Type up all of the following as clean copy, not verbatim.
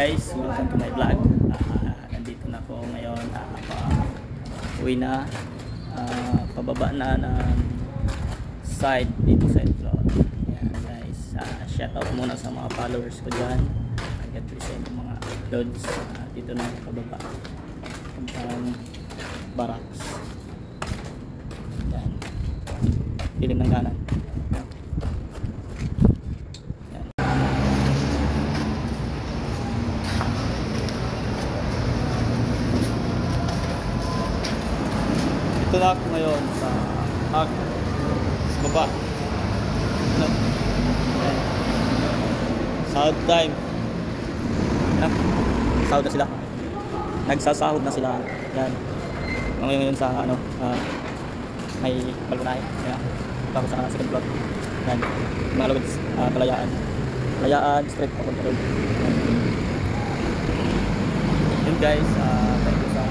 guys, welcome to my vlog. Nandito na ako ngayon. Uwi na. Pababa na ng side dito sa floor. Yan guys. Shout out muna sa mga followers ko dyan. God bless yung mga loads. Dito na ako pababa. Pampang barracks. Yan. Piling ng kanan. Ito na ako ngayon sa baba. Sahod time. Sahod na sila. Nagsasahod na sila. Yan. Ngayon sa may balkonahe. Yan. Tapos sa second floor. Yan. Mga loads, Kalayaan. Kalayaan, straight pa kontra road. Yun guys, thank you sa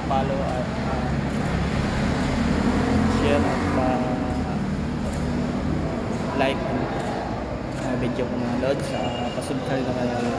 follow at share at like ang video ko mga lods. Pasubscribe na kayo